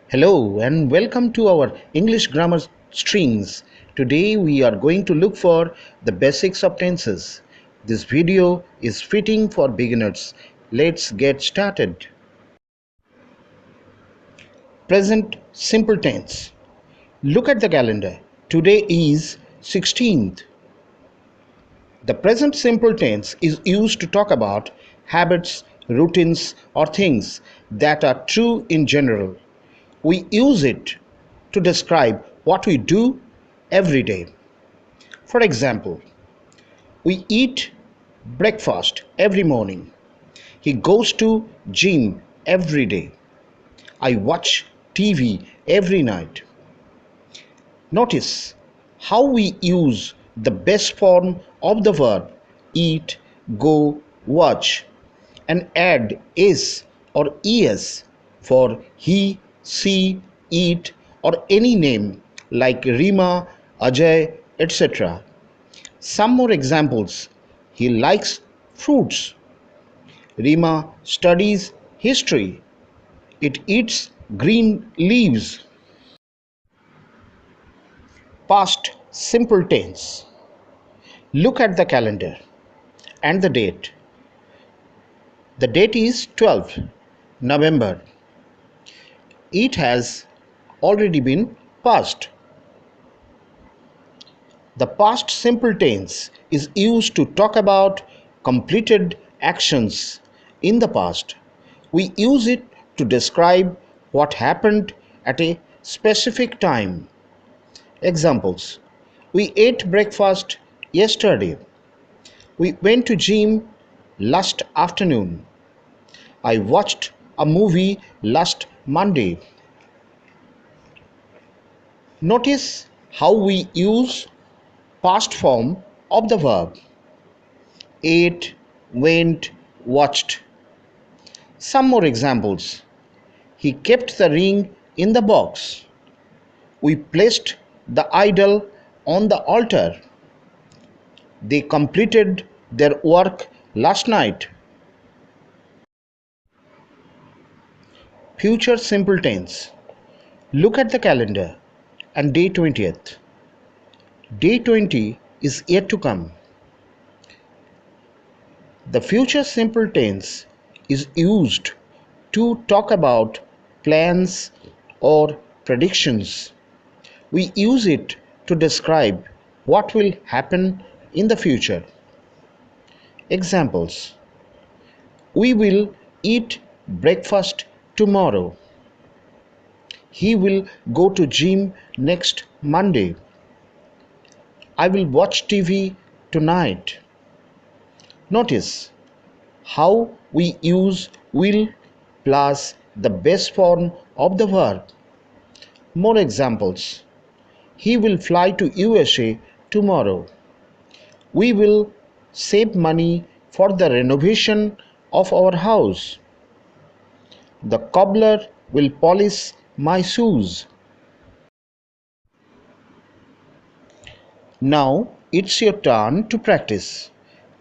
Hello and welcome to our English grammar strings. Today we are going to look for the basics of tenses. This video is fitting for beginners. Let's get started. Present simple tense. Look at the calendar. Today is 16th. The present simple tense is used to talk about habits, routines, or things that are true in general. We use it to describe what we do every day. For example, we eat breakfast every morning. He goes to gym every day. I watch TV every night. Notice how we use the best form of the verb eat, go, watch and add is or es for he, she, eat or any name like Rima, Ajay, etc. Some more examples. He likes fruits. Rima studies history. It eats green leaves. Past simple tense. Look at the calendar and the date. The date is 12th November. It has already been passed. The past simple tense is used to talk about completed actions in the past. We use it to describe what happened at a specific time. Examples: we ate breakfast yesterday. We went to gym last afternoon. I watched a movie last Monday. Notice how we use past form of the verb ate, went, watched. Some more examples. He kept the ring in the box. We placed the idol on the altar. They completed their work last night. Future simple tense. Look at the calendar and day 20th. Day 20 is yet to come. The future simple tense is used to talk about plans or predictions. We use it to describe what will happen in the future. Examples: we will eat breakfast tomorrow. He will go to gym next Monday. I will watch TV tonight. Notice how we use will plus the base form of the verb. More examples: he will fly to USA tomorrow. We will save money for the renovation of our house. The cobbler will polish my shoes. Now it's your turn to practice.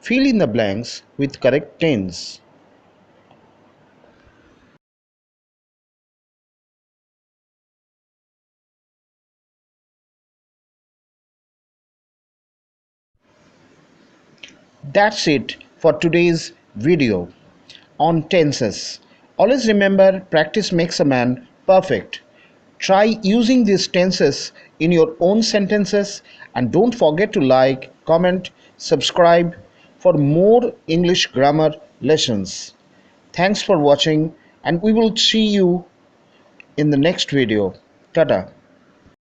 Fill in the blanks with correct tense. That's it for today's video on tenses. Always remember, practice makes a man perfect. Try using these tenses in your own sentences and don't forget to like, comment, subscribe for more English grammar lessons. Thanks for watching and we will see you in the next video. Tata.